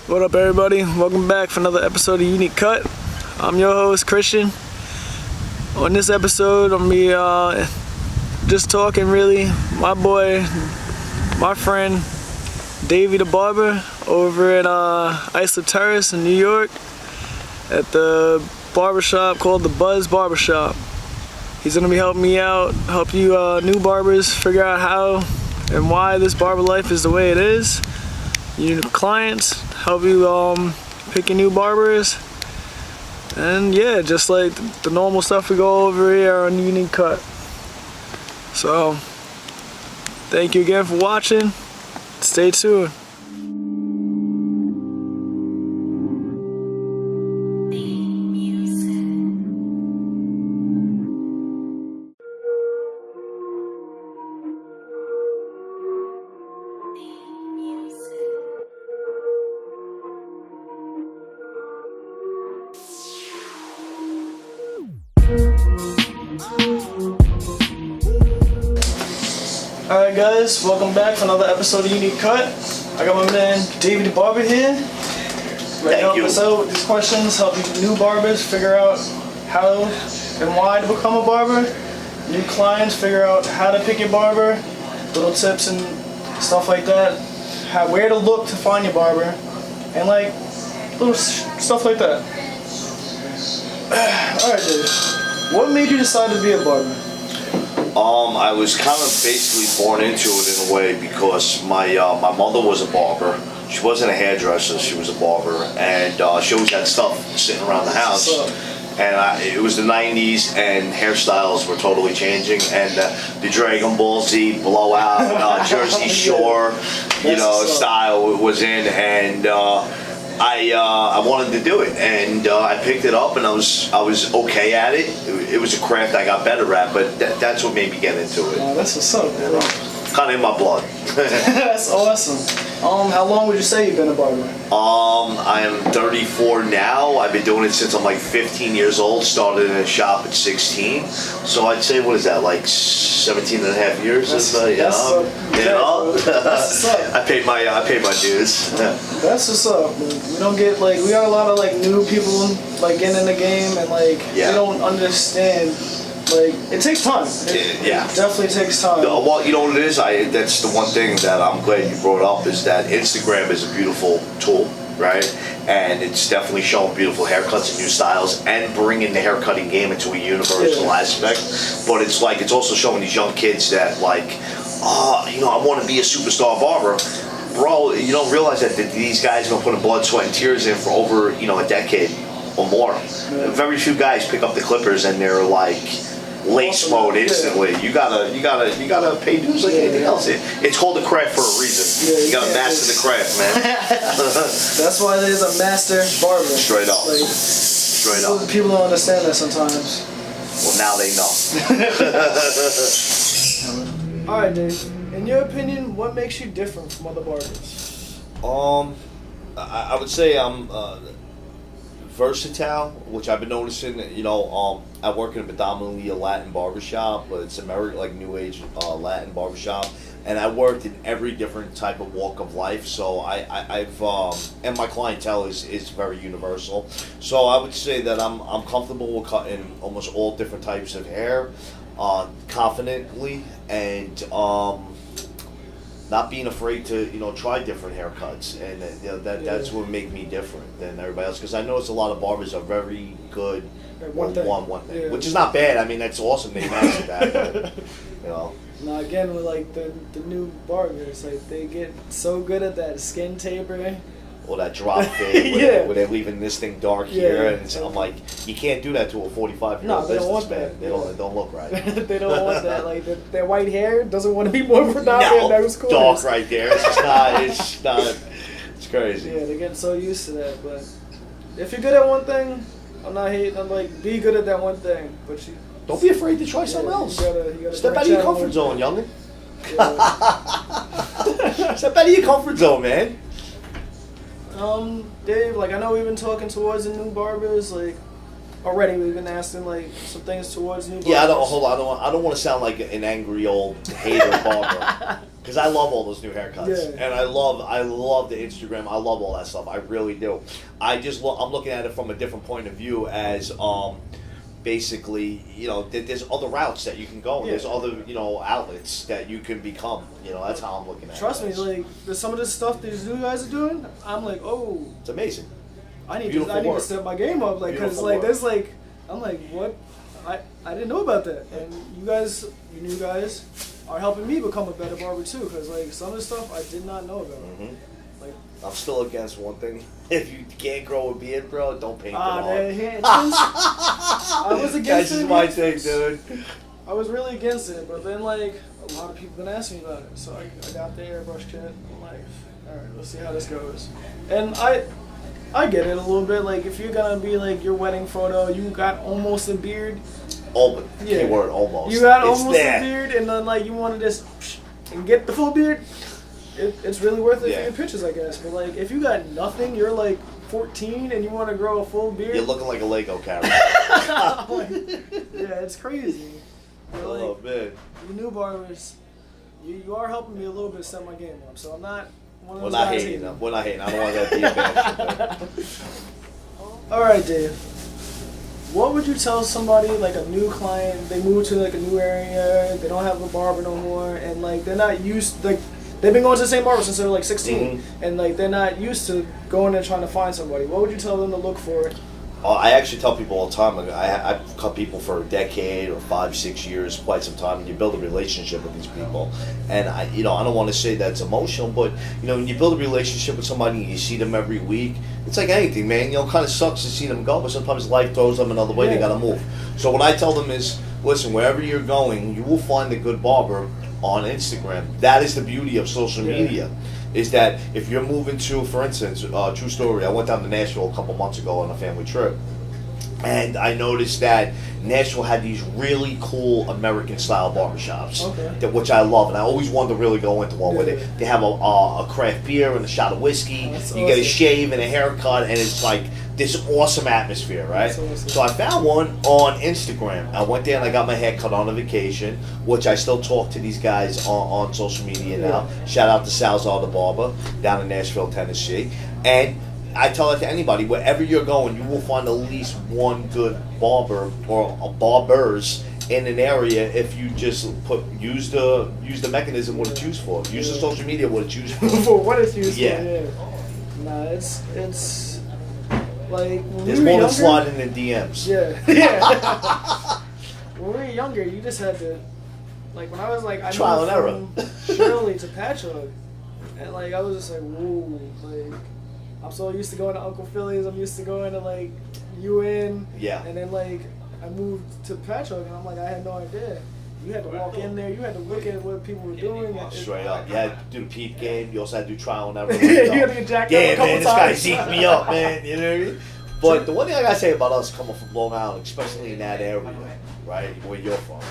What up, everybody? Welcome back for another episode of Unique Cut. I'm your host, Christian. On this episode, I'm gonna be just talking, really. My boy, my friend, Davey The Barber, over at Islip Terrace in New York, at the barbershop called the Barbershop. He's gonna be helping me out, help you new barbers figure out how and why this barber life is the way it is. You new clients, help you pick your new barbers, and yeah, just like the normal stuff we go over here on Unique Cut. So, thank you again for watching. Stay tuned. Alright guys, welcome back for another episode of Unique Cut. I got my man Davey The Barber here. Ready to help us out with these questions, help you new barbers figure out how and why to become a barber. New clients figure out how to pick your barber, little tips and stuff like that. Where to look to find your barber, and like little stuff like that. Alright Dave, what made you decide to be a barber? I was kind of basically born into it in a way because my mother was a barber. She wasn't a hairdresser, she was a barber, and she always had stuff sitting around the house. And it was the 90s, and hairstyles were totally changing, and the Dragon Ball Z blowout, Jersey Shore, style was in, and I wanted to do it, and I picked it up, and I was okay at it. It was a craft I got better at, but that's what made me get into it. Oh, that's what's up, bro. Kind of in my blood. That's awesome. How long would you say you've been a barber? I am 34 now. I've been doing it since I'm like 15 years old. Started in a shop at 16. So I'd say, what is that, like 17 and a half years? That's what's up. I paid my dues. That's what's up. We don't get we got a lot of new people getting in the game, and they don't understand. It takes time. It definitely takes time. Well, you know what it is? That's the one thing that I'm glad you brought up, is that Instagram is a beautiful tool, right? And it's definitely showing beautiful haircuts and new styles and bringing the haircutting game into a universal aspect. But it's also showing these young kids that I want to be a superstar barber. Bro, you don't realize that these guys have been putting blood, sweat, and tears in for over a decade or more. Yeah. Very few guys pick up the clippers and they're lace mode instantly. You gotta pay dues like anything else. It's called a craft for a reason. You gotta master the craft, man. That's why there's a master barber. Straight up. Straight up. People don't understand that sometimes. Well, now they know. Alright, Dave. In your opinion, what makes you different from other barbers? I would say I'm versatile, which I've been noticing. I work in a predominantly a Latin barbershop, but it's American, new age Latin barbershop, and I worked in every different type of walk of life. So I've and my clientele is very universal. So I would say that I'm comfortable with cutting almost all different types of hair, confidently, and not being afraid to try different haircuts, and that's what make me different than everybody else, because I notice a lot of barbers are very good at one thing, which is not bad. I mean, that's awesome they mastered that, but, Now again, with the new barbers, they get so good at that skin taper. Or that drop fade where they're leaving this thing dark here, and I'm like, you can't do that to a 45-year-old no, they don't want that. They don't look right. They don't want that. Their white hair doesn't want to be more predominant in those corners. Dark right there. It's not. It's crazy. Yeah, they're getting so used to that. But if you're good at one thing, I'm not hating. I'm be good at that one thing. But don't be afraid to try something else. You gotta step out of your comfort zone, youngin. Step out of your comfort zone, man. Dave, I know we've been talking towards the new barbers, already we've been asking like some things towards new barbers. Yeah, I don't want to sound like an angry old hater barber, because I love all those new haircuts, and I love the Instagram. I love all that stuff. I really do. I'm looking at it from a different point of view as basically, there's other routes that you can go. Yeah. There's other, outlets that you can become. That's how I'm looking at it. Trust me, like there's some of this stuff these new guys are doing. I'm like, oh, it's amazing. I need to step my game up, like, because like there's like, I'm like, what? I didn't know about that, and you new guys, are helping me become a better barber too, because like some of the stuff I did not know about. Mm-hmm. Like, I'm still against one thing. If you can't grow a beard, bro, don't paint it on. I was against it. That's my thing, dude. I was really against it, but then like a lot of people been asking me about it, so I got the airbrush kit. I'm like, all right, let's see how this goes. And I get it a little bit. Like if you're gonna be like your wedding photo, you got almost a beard. Keyword almost. You got almost a beard, and then like you want to just and get the full beard. It's really worth it for your pictures, I guess. But like, if you got nothing, you're like 14 and you want to grow a full beard. You're looking like a Lego character. Yeah, it's crazy. But like, man. You new barbers, you are helping me a little bit set my game up. So I'm not one of those We're not guys hating. We're not hating. I don't want that to be embarrassing. All right, Dave. What would you tell somebody, like a new client, they move to like a new area, they don't have a barber no more, and like they're not used, like they've been going to the same barber since they're like 16, and like they're not used to going and trying to find somebody. What would you tell them to look for? I actually tell people all the time. I've cut people for a decade or 5-6 years, quite some time, and you build a relationship with these people. And I don't want to say that's emotional, but when you build a relationship with somebody and you see them every week, it's like anything, man. Kind of sucks to see them go, but sometimes life throws them another way. They gotta move. So what I tell them is, listen, wherever you're going, you will find a good barber on Instagram. That is the beauty of social media. Is that if you're moving to, for instance, true story, I went down to Nashville a couple months ago on a family trip, and I noticed that Nashville had these really cool American-style barbershops, which I love, and I always wanted to really go into one where they have a craft beer and a shot of whiskey, you get a shave and a haircut, and it's like this awesome atmosphere, right? So I found one on Instagram. I went there and I got my hair cut on a vacation, which I still talk to these guys on social media now. Shout out to Salzar the Barber down in Nashville, Tennessee. And I tell it to anybody, wherever you're going, you will find at least one good barber or barbers in an area if you just use the mechanism what it's used for. Use the social media what it's used for. For what it's used for, yeah. Nah, it's like when there's we were more younger, than sliding in the DMs. Yeah. When we were younger, you just had to, like when I was like, I trial and error. From Shirley to Patchogue, and like I was just like, whoa, like I'm so used to going to Uncle Philly's. I'm used to going to like UN. Yeah. And then like I moved to Patchogue, and I'm like, I had no idea. You had to walk in there. You had to look at what people were doing. Straight up. You had to do the peep game. You also had to do trial and error. You had to get jacked up a couple man, times. This guy zeked me up, man. You know what I mean? But the one thing I gotta say about us coming from Long Island, especially in that area, right, where you're from,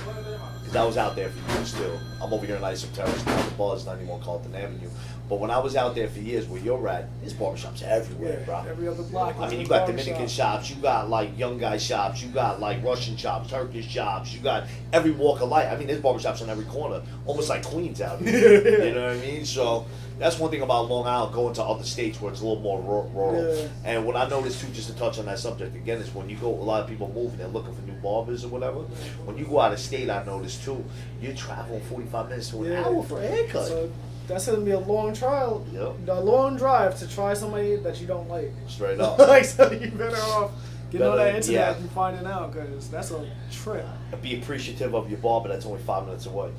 because I was out there for years too. I'm over here in Isom Terrace now. The bar is 91 Carlton Avenue. But when I was out there for years, where you're at, there's barbershops everywhere, bro. Every other block. I mean, you got Dominican shops, you got like young guy shops, you got like Russian shops, Turkish shops, you got every walk of life. I mean, there's barbershops on every corner, almost like Queens out here. You know what I mean? So that's one thing about Long Island, going to other states where it's a little more rural. Yeah. And what I noticed too, just to touch on that subject again, is when you go, a lot of people move and they're looking for new barbers or whatever. When you go out of state, I noticed too, you're traveling 45 minutes to an hour for a haircut. So that's gonna be a long trial, a long drive to try somebody that you don't like. Straight up. Like, so you better off getting on that internet and finding out, because that's a trip. Be appreciative of your barber that's only 5 minutes away.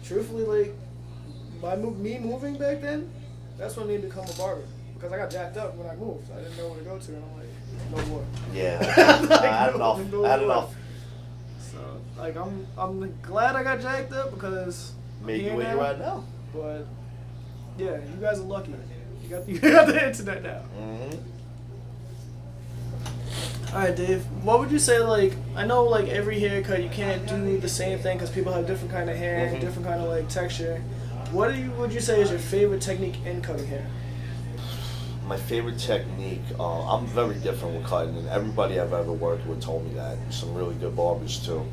Truthfully, like, by me moving back then, that's when I needed to become a barber. Because I got jacked up when I moved. I didn't know where to go to, and I'm like, no more. Yeah. Like, I had enough. I had enough. So, like, I'm glad I got jacked up, because made you where you're at now. But yeah, you guys are lucky. You got the internet now. All right, Dave. What would you say? Like, I know, like every haircut, you can't do the same thing because people have different kind of hair, different kind of like texture. What would you say is your favorite technique in cutting hair? My favorite technique, I'm very different with cutting, and everybody I've ever worked with told me that. Some really good barbers too.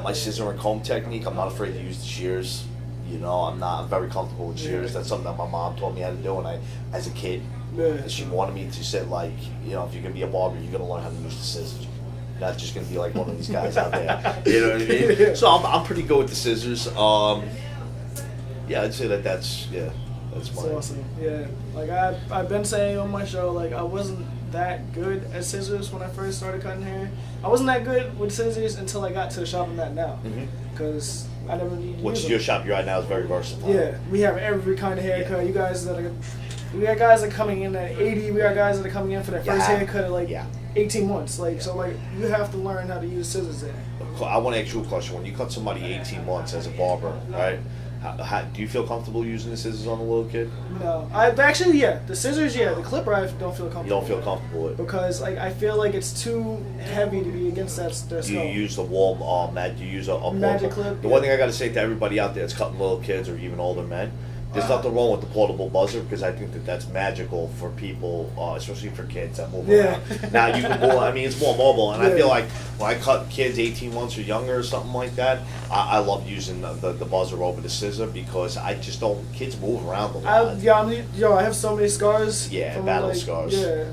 My scissor and comb technique, I'm not afraid to use the shears. I'm very comfortable with shears. That's something that my mom taught me how to do when as a kid. She wanted me to say, like, if you're gonna be a barber, you're gonna learn how to use the scissors. You're not just gonna be like one of these guys out there. You know what I mean? So I'm pretty good with the scissors. Yeah, I'd say that's mine. That's awesome. Yeah, like I've been saying on my show, like I wasn't that good at scissors when I first started cutting hair. I wasn't that good with scissors until I got to the shop I'm at now, because I never used What's your shop you're at now is very versatile. Yeah, we have every kind of haircut. You guys we got guys that are coming in at 80. We got guys that are coming in for their first haircut at like 18 months. So you have to learn how to use scissors there. I want to ask you a question. When you cut somebody 18 months as a barber, right? How, do you feel comfortable using the scissors on a little kid? No, the scissors, the clipper I don't feel comfortable. You don't feel comfortable with? Because I feel like it's too heavy to be against their skull. Do you use the wall do you use a magic clip? The one thing I got to say to everybody out there that's cutting little kids or even older men, there's nothing wrong with the portable buzzer, because I think that's magical for people, especially for kids that move around. Now you can go, it's more mobile, and I feel like when I cut kids 18 months or younger or something like that, I love using the buzzer over the scissor, because I just don't, kids move around a lot. I have so many scars. Yeah, battle scars. Yeah,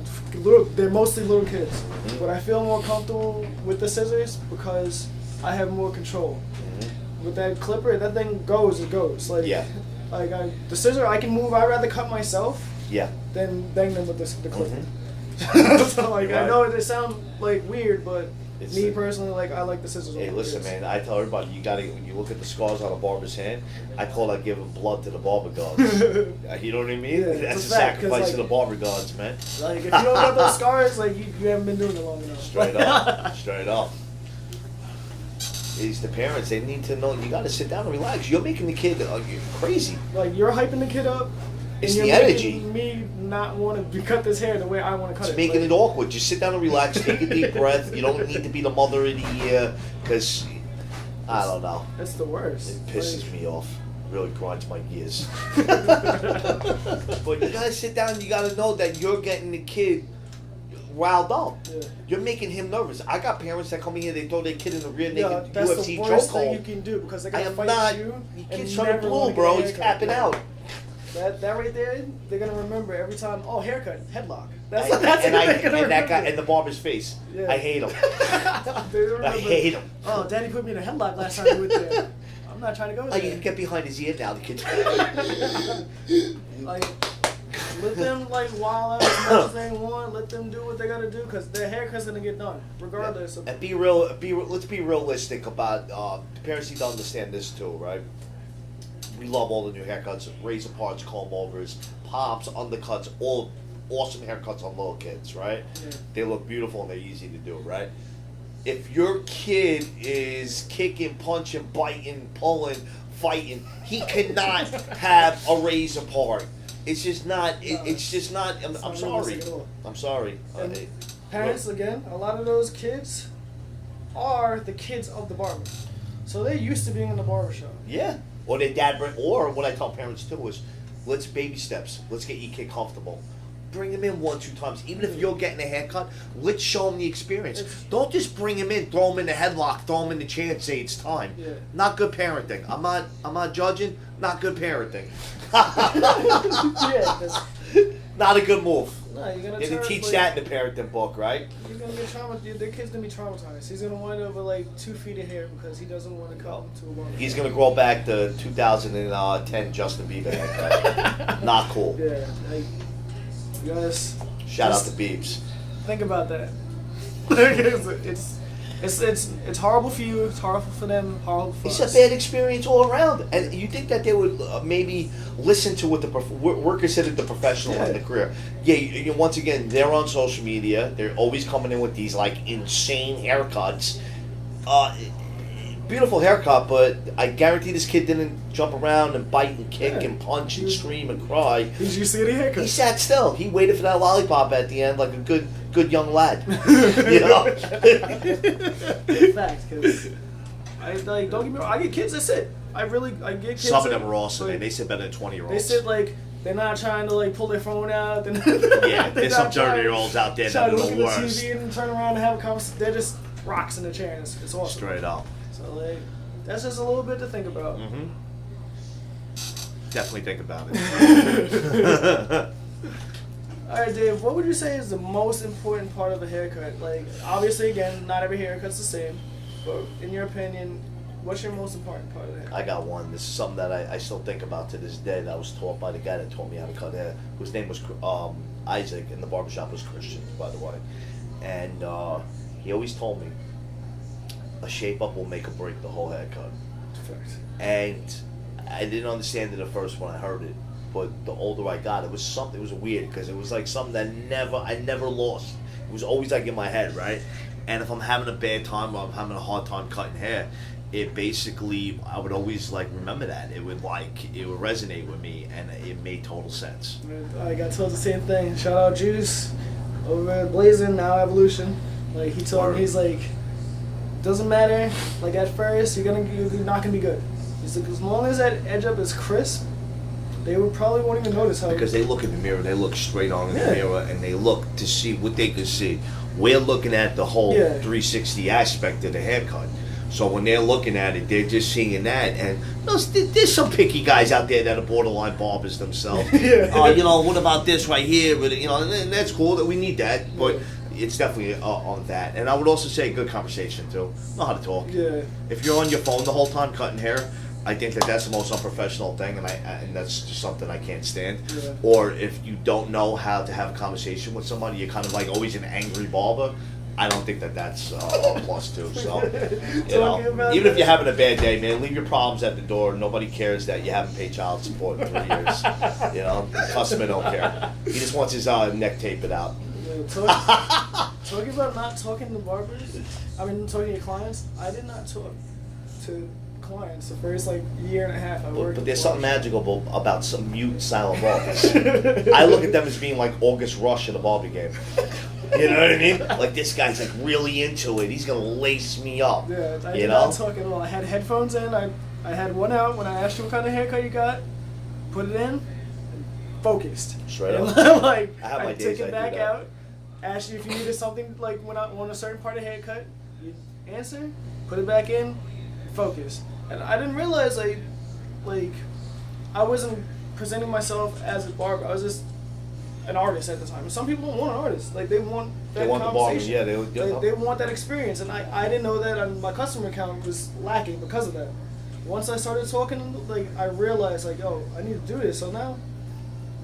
they're mostly little kids, but I feel more comfortable with the scissors because I have more control. With that clipper, that thing goes, it goes. Like the scissor, I can move. I'd rather cut myself than bang them with the clipper. So I know it sounds like weird, but me personally, I like the scissors. Hey, listen, man, I tell everybody, when you look at the scars on a barber's hand, I call that giving blood to the barber gods. You know what I mean? Yeah, that's a sacrifice to the barber gods, man. Like, if you don't have those scars, you haven't been doing it long enough. Straight up. Straight up. It's the parents, they need to know, you got to sit down and relax. You're making the kid you're crazy. Like, you're hyping the kid up. It's and the you're energy. Making me not want to cut this hair the way I want to cut it. It's making it awkward. Just sit down and relax. Take a deep breath. You don't need to be the mother of the year, because, I don't know. It's the worst. It pisses me off. It really grinds my gears. But you got to sit down and you got to know that you're getting the kid riled up. You're making him nervous. I got parents that come in here, they throw their kid in the rear naked that's UFC the worst chokehold. thing you can do, because they're going to fight you. Your kid's trying to blue, bro. He's tapping out. That right there, they're gonna remember every time. Oh, haircut, headlock. That's that guy and the barber's face. Yeah. I hate him. I hate him. Oh, Daddy put me in a headlock last time we went there. I'm not trying to go there. You can get behind his ear now. The kid's let them wild out as much as they want. Let them do what they gotta do, because their haircut's gonna get done, regardless. And be real. Let's be realistic about. Parents need to understand this too, right? We love all the new haircuts, razor parts, comb overs, pops, undercuts, all awesome haircuts on little kids, right? Yeah. They look beautiful and they're easy to do, right? If your kid is kicking, punching, biting, pulling, fighting, he cannot have a razor part. It's just not. It's just not. I'm sorry. I'm sorry. And parents, again, a lot of those kids are the kids of the barber, so they're used to being in the barbershop. Yeah. Or their dad, or what I tell parents too is, let's baby steps. Let's get your kid comfortable. Bring him in 1-2 times. Even if you're getting a haircut, let's show him the experience. Don't just bring him in, throw him in the headlock, throw him in the chair, and say it's time. Yeah. Not good parenting. I'm not judging. Not good parenting. Not a good move. No, you're gonna they teach that in the parenting book, right? You're gonna get traumatized. Their kid's gonna be traumatized. He's gonna wind up with 2 feet of hair because he doesn't want to cut to a barber. He's gonna grow back to 2010 Justin Bieber haircut. Not cool. Yeah, you guys. Shout out to Biebs. Think about that. It's horrible for you. It's horrible for them. Horrible for us. It's a bad experience all around. And you think that they would maybe listen to what we're considered the professional in the career. Yeah, once again, they're on social media. They're always coming in with these insane haircuts. Beautiful haircut, but I guarantee this kid didn't jump around and bite and kick and punch and scream and cry. Did you see the haircut? He sat still. He waited for that lollipop at the end like a good young lad. You know? Facts, because don't get me wrong, I get kids that sit. I get kids. Some of them are awesome, like, and they sit better than 20-year-olds. They sit like they're not trying to like pull their phone out. Yeah, there's some 30-year-olds out there that are look the at the worst. TV and turn around and have a conversation. They're just rocks in the chair, and it's awesome. Straight up. So like, that's just a little bit to think about. Mm-hmm. Definitely think about it. All right, Dave. What would you say is the most important part of a haircut? Like, obviously, again, not every haircut's the same, but in your opinion, what's your most important part of the haircut? I got one. This is something that I still think about to this day. That I was taught by the guy that taught me how to cut hair, whose name was Isaac, and the barbershop was Christian, by the way. And he always told me, a shape up will make or break the whole haircut. Perfect. And I didn't understand it at first when I heard it, but the older I got, it was weird, because it was like something that I never lost. It was always like in my head, right? And if I'm having a bad time or I'm having a hard time cutting hair, it basically, I would always like remember that. It would resonate with me, and it made total sense. I got told the same thing. Shout out Juice over at Blazing, now Evolution. Like, he told me, he's like, doesn't matter. Like, at first, you're not gonna be good. He's like, as long as that edge up is crisp, they won't even notice how. Because they look in the mirror, they look straight on in the mirror, and they look to see what they can see. We're looking at the whole 360 aspect of the haircut. So when they're looking at it, they're just seeing that. And there's some picky guys out there that are borderline barbers themselves. What about this right here? But, and that's cool, that we need that. But it's definitely on that. And I would also say good conversation, too. Know how to talk. Yeah. If you're on your phone the whole time cutting hair, I think that's the most unprofessional thing, and that's just something I can't stand. Yeah. Or if you don't know how to have a conversation with somebody, you're kind of like always an angry barber. I don't think that's a plus too. So, even if you're having a bad day, man, leave your problems at the door. Nobody cares that you haven't paid child support in 3 years. The customer don't care. He just wants his neck taped out. Talking about not talking to barbers, talking to your clients. I did not talk to clients the first year and a half I worked. But there's something magical about some mute, silent barbers. I look at them as being like August Rush in a Barbie game. You know what I mean? Like, this guy's like really into it. He's gonna lace me up. Yeah, I did not talk at all. I had headphones in. I had one out when I asked you what kind of haircut you got. Put it in, and focused. Straight up. I take it back out. Asked you if you needed something when I want a certain part of haircut. You answer. Put it back in. Focus. And I didn't realize I wasn't presenting myself as a barber. I was just an artist at the time. And some people don't want an artist. Like, they want that conversation. They want that experience. And I didn't know that, and my customer count was lacking because of that. Once I started talking, I realized, I need to do this. So now,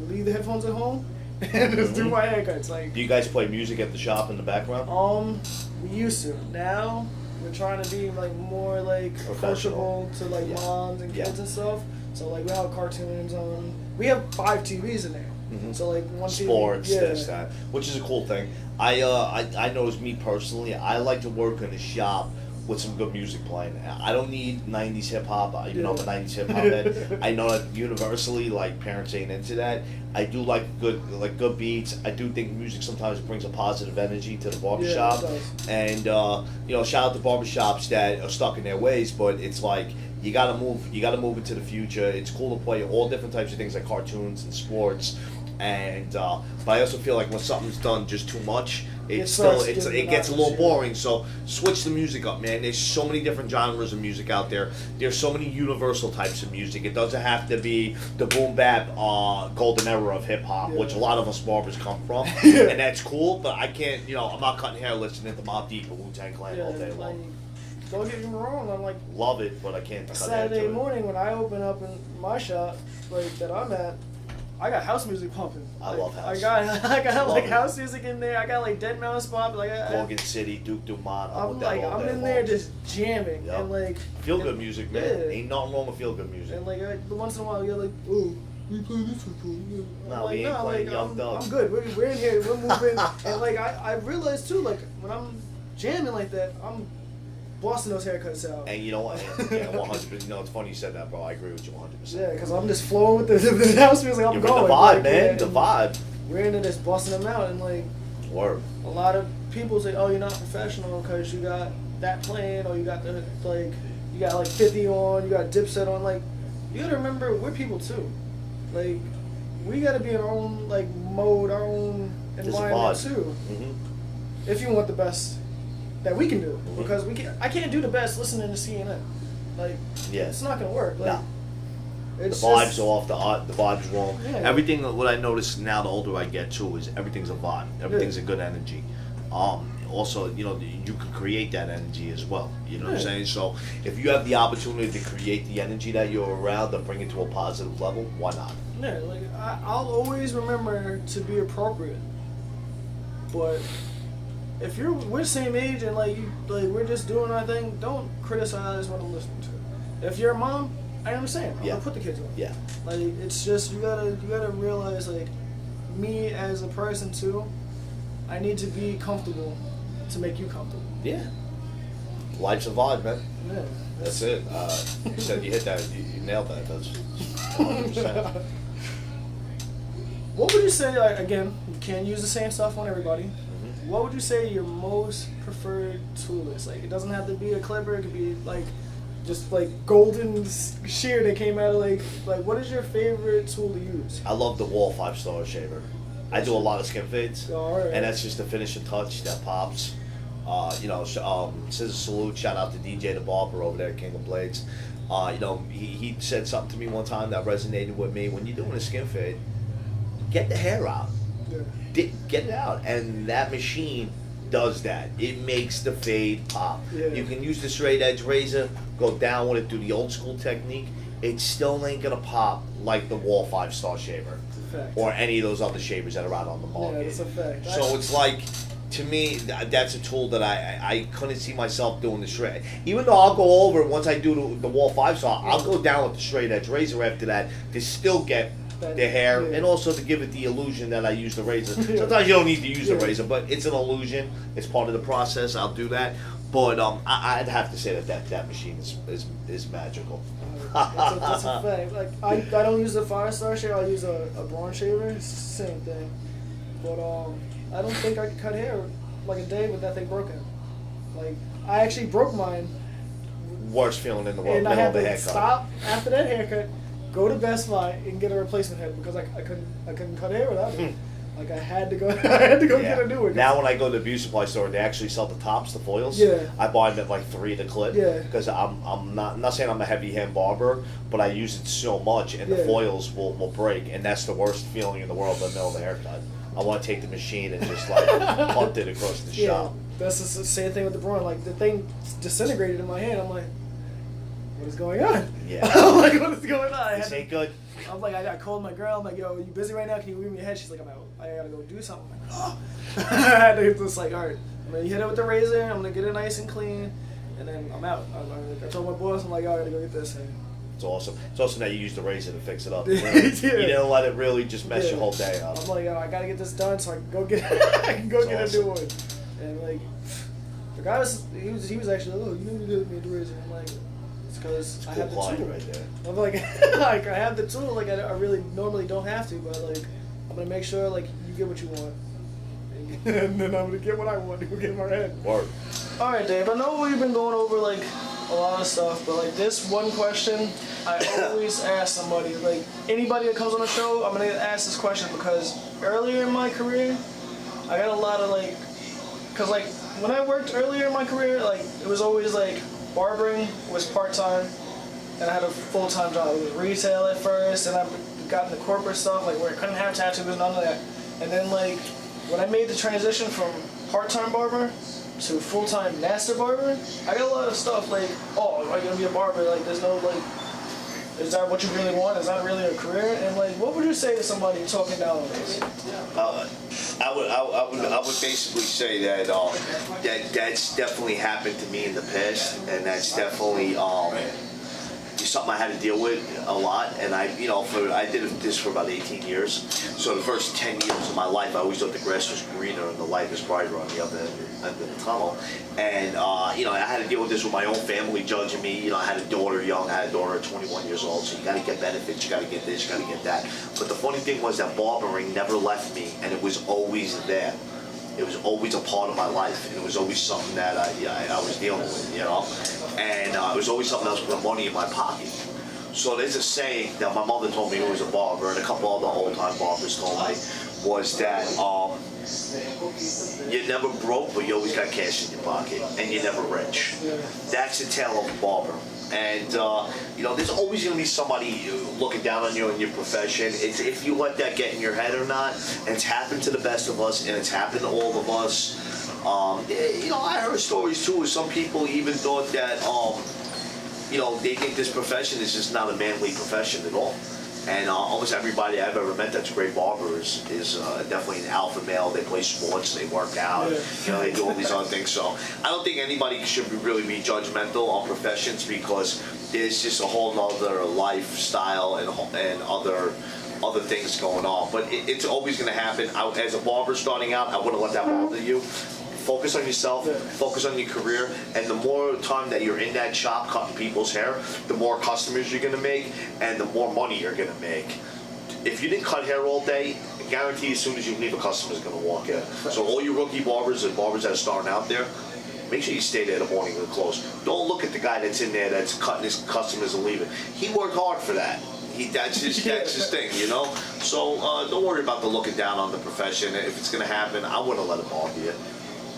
leave the headphones at home and just do my haircuts. Do you guys play music at the shop in the background? We used to. Now, we're trying to be more approachable to moms and kids and stuff. So we have cartoons on. We have 5 TVs in there. Mm-hmm. So one sports, TV, this, that, which is a cool thing. I notice, me personally, I like to work in a shop with some good music playing. I don't need 90s hip hop, even though I'm a 90s hip hop head. I know that universally, parents ain't into that. I do like good beats. I do think music sometimes brings a positive energy to the barbershop. And shout out to barbershops that are stuck in their ways, but it's you gotta move into the future. It's cool to play all different types of things like cartoons and sports. And but I also feel like when something's done just too much, it gets a little boring. So switch the music up, man. There's so many different genres of music out there. There's so many universal types of music. It doesn't have to be the boom bap golden era of hip hop, which a lot of us barbers come from, and that's cool. But I can't, I'm not cutting hair listening to Mobb Deep or Wu-Tang Clan all day long. Don't get me wrong, I'm love it, but I can't cut Saturday morning when I open up in my shop that I'm at, I got house music pumping. I love house. I got house music in there. I got Dead Mouse Pop. Morgan City, Duke Dumont. I'm in there just jamming and feel good music, man. Yeah. Ain't nothing wrong with feel good music. And once in a while you're oh, we play this one. No, we ain't playing Young Thug. I'm good. We're in here. We're moving. And I realized too, when I'm jamming like that, I'm busting those haircuts out. And you know what? Yeah, 100%. It's funny you said that, bro. I agree with you 100%. Yeah, because I'm just flowing with the house music. I'm going. The vibe, man. The vibe. We're into this busting them out, and word. A lot of people say, "Oh, you're not professional because you got that playing, or you got you you got like 50 on, you got Dipset on. Like, you gotta remember we're people too. Like, we gotta be in our own like mode, our own environment too. Mm-hmm. If you want the best that we can do, Mm-hmm. because I can't do the best listening to CNN. Like, it's not gonna work. Like, the vibes are off. The vibes wrong. Yeah. Everything. What I notice now, the older I get too, is everything's a vibe. Everything's a good energy. Also, you can create that energy as well. You know what I'm saying? So if you have the opportunity to create the energy that you're around and bring it to a positive level, why not? Yeah, like I'll always remember to be appropriate. But if we're the same age and like we're just doing our thing, don't criticize what I'm listening to. If you're a mom, I understand. I'm gonna put the kids on. Yeah. Like, it's just you gotta realize, like, me as a person too, I need to be comfortable to make you comfortable. Yeah. Life's a vibe, man. Yeah. That's it. You said you hit that. You nailed that. That's 100%. What would you say? Like, again, you can't use the same stuff on everybody. Mm-hmm. What would you say your most preferred tool is? Like, it doesn't have to be a clipper. It could be like just like golden shear that came out of like what is your favorite tool to use? I love the Wall 5-star shaver. I do a lot of skin fades, right. And that's just the finishing touch that pops. Scissor salute, shout out to Davey The Barber over there at King of Blades. He said something to me one time that resonated with me. When you're doing a skin fade, get the hair out. Yeah. Get it out. And that machine does that. It makes the fade pop. Yeah. You can use the straight edge razor, go down with it, do the old school technique. It still ain't gonna pop like the Wall 5-star shaver. Or any of those other shavers that are out on the market. Yeah, that's a fact. So it's like, to me, that's a tool that I couldn't see myself doing the straight. Even though I'll go over, once I do the Wall 5-star, I'll go down with the straight edge razor after that to still get the hair, and also to give it the illusion that I use the razor. Sometimes you don't need to use the razor, but it's an illusion. It's part of the process. I'll do that. But I'd have to say that machine is magical. That's a fact. Like, I don't use the 5-star shaver. I use a bronze shaver. It's the same thing. But I don't think I could cut hair like a day with that thing broken. Like, I actually broke mine. Worst feeling in the world. And I had to stop after that haircut, go to Best Buy and get a replacement head because I couldn't cut hair without it. Like, I had to go get a new one. Now when I go to the beauty supply store, they actually sell the tops, the foils. Yeah. I buy them at like $3 the clip. Yeah. Because I'm not saying I'm a heavy hand barber, but I use it so much, and the foils will break, and that's the worst feeling in the world in the middle of the haircut. I want to take the machine and just like punt it across the shop. That's the same thing with the bronze. Like, the thing disintegrated in my hand. I'm like, what is going on? Yeah. I'm like, what is going on? This ain't good. I'm like, I called my girl. I'm like, yo, you busy right now? Can you leave me your head? She's like, I gotta go do something. I'm like, oh. I had to just like, all right, I'm gonna hit it with the razor. I'm gonna get it nice and clean, and then I'm out. I told my boss, I'm like, yo, I gotta go get this. And it's awesome. It's awesome that you use the razor to fix it up. You didn't let it really just mess your whole day up. I'm like, yo, I gotta get this done so I can go get a new one. And like, the guy he was actually, oh, you need to get me the razor. I'm like, it's because I have the tool right there. I'm like, like, I have the tool. Like, I really normally don't have to, but like, I'm gonna make sure like you get what you want, and then I'm gonna get what I want to go get in my head. Work. All right, Dave. I know we've been going over like a lot of stuff, but like this one question, I always ask somebody. Like, anybody that comes on the show, I'm gonna ask this question because earlier in my career, I got a lot of like, cause like when I worked earlier in my career, like it was always like barbering was part-time, and I had a full-time job. It was retail at first, and I got into corporate stuff, like where I couldn't have tattoos, none of that. And then like, when I made the transition from part-time barber to full-time master barber, I got a lot of stuff like, oh, are you gonna be a barber? Like, there's no like, is that what you really want? Is that really a career? And like, what would you say to somebody talking down on this? I would basically say that that's definitely happened to me in the past, and that's definitely something I had to deal with a lot. And I did this for about 18 years. So the first 10 years of my life, I always thought the grass was greener and the light was brighter on the other end of the tunnel. And I had to deal with this with my own family judging me. I had a daughter young. I had a daughter at 21 years old. So you got to get benefits. You got to get this. You got to get that. But the funny thing was that barbering never left me, and it was always there. It was always a part of my life, and it was always something that I was dealing with, and it was always something else put money in my pocket. So there's a saying that my mother told me, who was a barber, and a couple other old-time barbers told me, was that you're never broke, but you always got cash in your pocket, and you're never rich. That's the tale of a barber. And there's always going to be somebody looking down on you in your profession. It's if you let that get in your head or not. And it's happened to the best of us, and it's happened to all of us. I heard stories too, where some people even thought that they think this profession is just not a manly profession at all. And almost everybody I've ever met that's a great barber is definitely an alpha male. They play sports, they work out, they do all these other things. So I don't think anybody should really be judgmental on professions, because there's just a whole nother lifestyle and other things going on. But it's always going to happen. As a barber starting out, I wouldn't let that bother you. Focus on yourself, focus on your career, and the more time that you're in that shop cutting people's hair, the more customers you're going to make, and the more money you're going to make. If you didn't cut hair all day, I guarantee as soon as you leave, a customer's going to walk in. So all you rookie barbers and barbers that are starting out there, make sure you stay there the morning and close. Don't look at the guy that's in there that's cutting his customers and leaving. He worked hard for that. That's his thing, So don't worry about the looking down on the profession. If it's going to happen, I wouldn't let it bother you.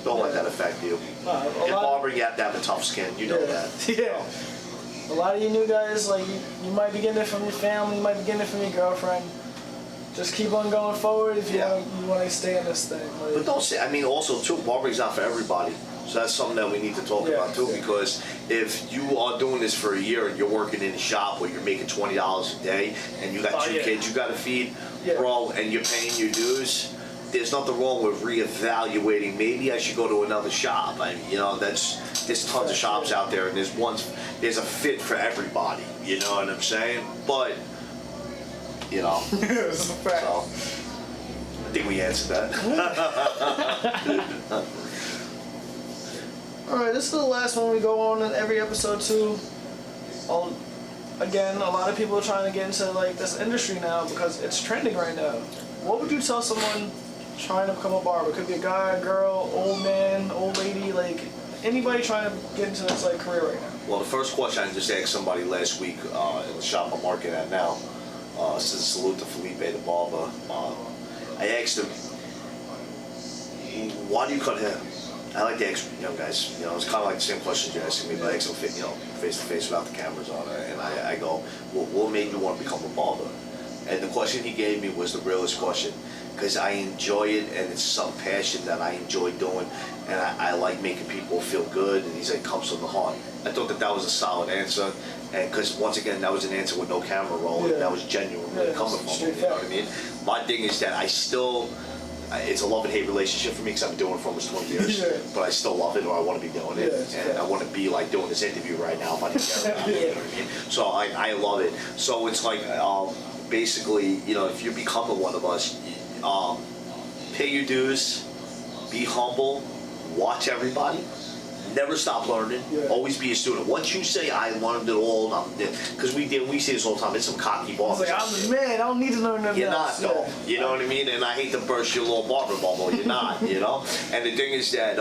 Don't let that affect you. In barbering, you have to have a tough skin. You know that. Yeah. A lot of you new guys, like, you might be getting it from your family, you might be getting it from your girlfriend. Just keep on going forward if you want to stay in this thing. Like, but don't say, also, too, barbering's not for everybody. So that's something that we need to talk about, too, because if you are doing this for a year and you're working in a shop where you're making $20 a day and you got two kids you got to feed, bro, and you're paying your dues, there's nothing wrong with reevaluating. Maybe I should go to another shop. There's tons of shops out there, and there's a fit for everybody. You know what I'm saying? But it's a fact. So, I think we answered that. All right, this is the last one we go on in every episode too. Again, a lot of people are trying to get into this industry now because it's trending right now. What would you tell someone trying to become a barber? Could be a guy, a girl, old man, old lady, anybody trying to get into this career right now. Well, the first question I just asked somebody last week in the shop I'm working at now, says salute to Felipe the Barber. I asked him, why do you cut hair? I like to ask young guys, it's kind of like the same questions you're asking me, but I ask them face to face without the cameras on it. And I go, what made you want to become a barber? And the question he gave me was the realest question, because I enjoy it, and it's some passion that I enjoy doing, and I like making people feel good, and he said it comes from the heart. I thought that was a solid answer, and because once again, that was an answer with no camera roll, and that was genuinely coming from me, you know what I mean? My thing is that it's a love and hate relationship for me, because I've been doing it for almost 20 years, but I still love it, or I want to be doing it, and I want to be doing this interview right now if I didn't care about it, you know what I mean? So I love it. So it's basically, if you're becoming one of us, pay your dues, be humble, watch everybody, never stop learning, always be a student. Once you say, I learned it all, because we say this all the time, it's some cocky barbers. I'm the man, I don't need to learn nothing else. You're not, though. You know what I mean? And I hate to burst your little barber bubble, you're not, And the thing is that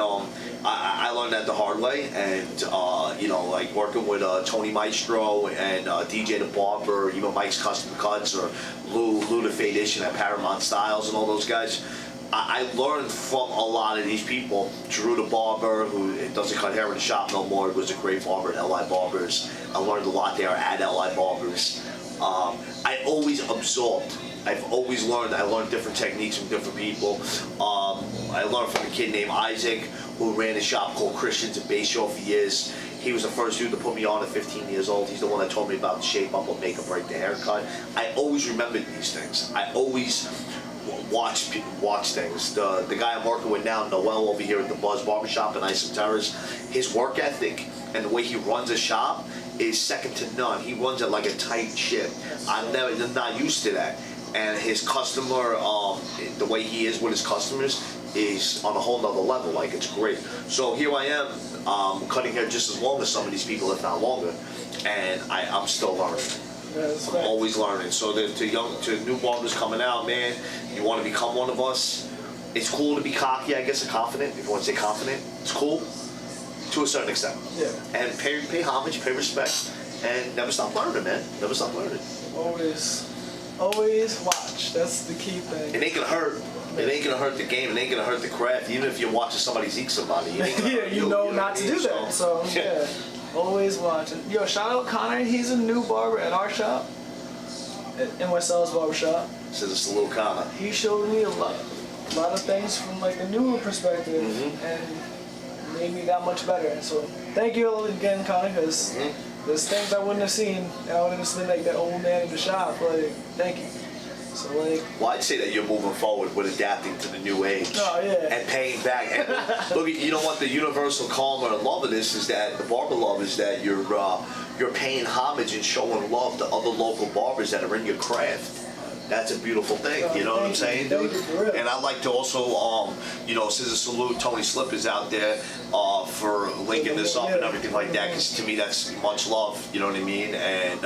I learned that the hard way, and working with Tony Maestro and DJ The Barber, even Mike's Custom Cuts, or Lou the Fade-ition at Paramount Styles, and all those guys. I learned from a lot of these people. Drew the Barber, who doesn't cut hair in the shop no more, was a great barber at LI Barbers. I learned a lot there at LI Barbers. I always absorbed. I've always learned. I learned different techniques from different people. I learned from a kid named Isaac, who ran a shop called Christians in Bayshore for years. He was the first dude to put me on at 15 years old. He's the one that told me about the shape up, what make or break the haircut. I always remembered these things. I always watch things. The guy I'm working with now, Noel, over here at the Buzz Barbershop in Isom Terrace, his work ethic and the way he runs a shop is second to none. He runs it like a tight ship. I'm not used to that. And his customer, the way he is with his customers, is on a whole nother level. It's great. So here I am, cutting hair just as long as some of these people, if not longer, and I'm still learning. I'm always learning. So to new barbers coming out, man, you want to become one of us. It's cool to be cocky, I guess, and confident. If you want to say confident, it's cool. to a certain extent. Yeah. And pay homage, pay respect, and never stop learning, man. Never stop learning. Always watch. That's the key thing. It ain't gonna hurt. It ain't gonna hurt the game. It ain't gonna hurt the craft. Even if you're watching somebody zeke somebody, it ain't gonna hurt you know not to do that. So yeah, always watching. Yo, shout out Connor. He's a new barber at our shop, at Marcel's Barbershop. Says it's a little Connor. He showed me a lot of things from like the newer perspective, and made me that much better. And so thank you again, Connor, because there's things I wouldn't have seen, and I would have just been like that old man in the shop. Like, thank you. So like, well, I'd say that you're moving forward with adapting to the new age and paying back. And look, you know what? The universal karma and love of this is that the barber love is that you're paying homage and showing love to other local barbers that are in your craft. That's a beautiful thing, you know what I'm saying, dude? And I'd like to also, you know, scissor salute Tony Slippers out there for linking this up and everything like that, because to me that's much love, you know what I mean? And,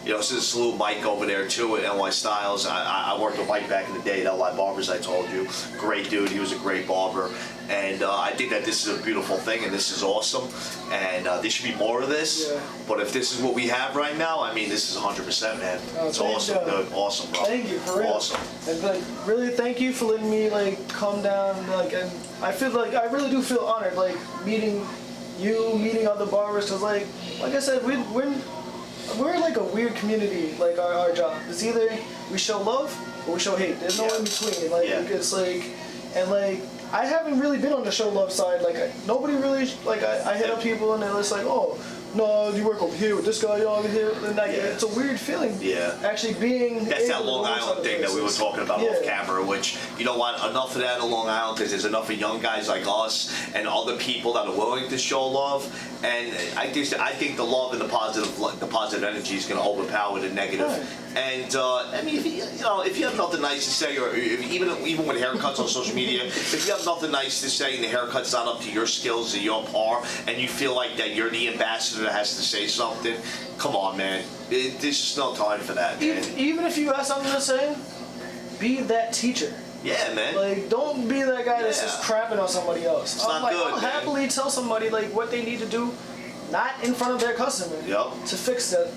you know, scissor salute Mike over there too at NY Styles. I worked with Mike back in the day at LI Barbers, I told you. Great dude, he was a great barber. And I think that this is a beautiful thing, and this is awesome. And there should be more of this. Yeah. But if this is what we have right now, I mean, this is 100%, man. It's awesome, dude. Awesome, bro. Thank you, for real. Awesome. And like, really, thank you for letting me like come down. Like, and I feel like I really do feel honored, like meeting you, meeting other barbers, cause like I said, we're like a weird community. Like our job, it's either we show love or we show hate. There's no in between. Like it's like, and like. I haven't really been on the show love side. Like nobody really like I hit up people and they're just like, oh no, you work over here with this guy, you over here, and like it's a weird feeling. Yeah. Actually being. That's that Long Island thing that we were talking about off camera. Which you know what? Enough of that in Long Island, because there's enough of young guys like us and other people that are willing to show love. And I think the love and the positive energy is going to overpower the negative. Right. And I mean, if you have nothing nice to say, or even with haircuts on social media, if you have nothing nice to say and the haircut's not up to your skills or your par, and you feel like that you're the ambassador that has to say something, come on, man. There's just no time for that, man. Even if you have something to say, be that teacher. Yeah, man. Like, don't be that guy that's just crapping on somebody else. It's not good, I'll happily tell somebody like what they need to do, not in front of their customer, to fix that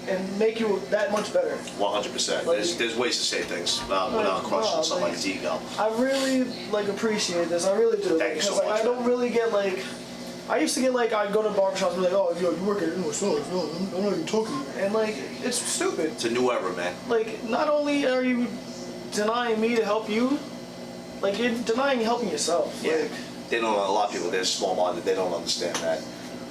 and make you that much better. 100%. Like, there's ways to say things without crushing somebody's ego. I really like appreciate this. I really do. Thank you so much. I don't really get like. I used to get like, I'd go to barbershops and be like, oh, yo, you work at NY Styles, no, I'm not even talking to you. And like, it's stupid. It's a new era, man. Like, not only are you denying me to help you, like, you're denying helping yourself. Yeah. Like, they don't. A lot of people, they're small-minded. They don't understand that.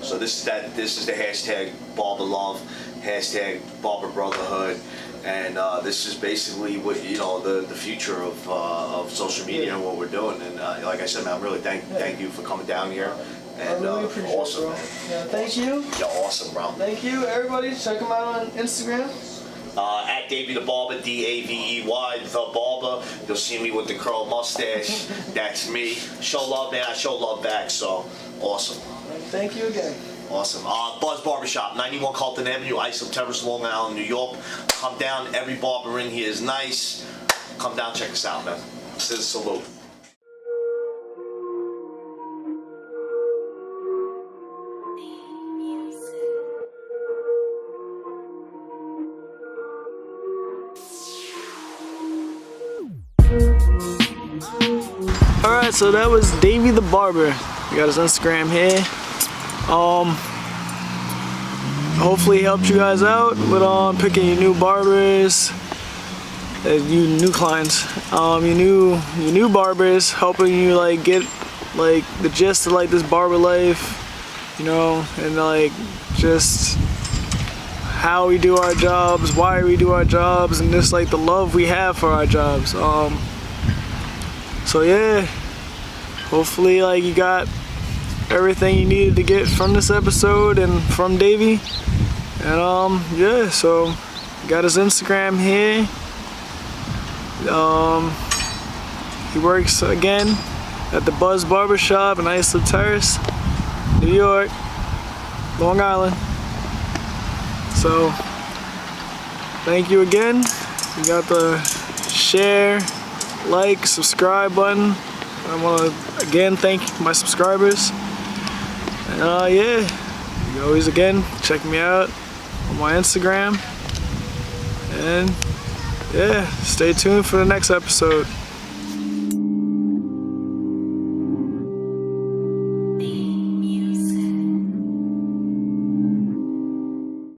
So this is the hashtag Barber Love, hashtag Barber Brotherhood, and this is basically what the future of social media and what we're doing. And like I said, man, I'm really thank you for coming down here. And I really appreciate awesome, it, bro. Yeah, thank you. You're awesome, bro. Thank you, everybody. Check him out on Instagram. At Davey The Barber, Davey The Barber. You'll see me with the curl mustache. That's me. Show love, man. I show love back. So awesome. Thank you again. Awesome. Buzz Barbershop, 91 Carlton Avenue, Islip Terrace, Long Island, New York. Come down. Every barber in here is nice. Come down, check us out, man. This is a salute. Alright, so that was Davey the Barber. You got his Instagram here. Hopefully he helped you guys out with picking your new barbers, you new clients, your new barbers, helping you like get like the gist of like this barber life, and like just how we do our jobs, why we do our jobs, and just like the love we have for our jobs. So yeah, hopefully like you got everything you needed to get from this episode and from Davey. And yeah, so got his Instagram here. He works again at the Buzz Barbershop in Islip Terrace, New York, Long Island. So thank you again. You got the share, like, subscribe button. I want to again thank my subscribers. And yeah, you can always again check me out on my Instagram. And yeah, stay tuned for the next episode.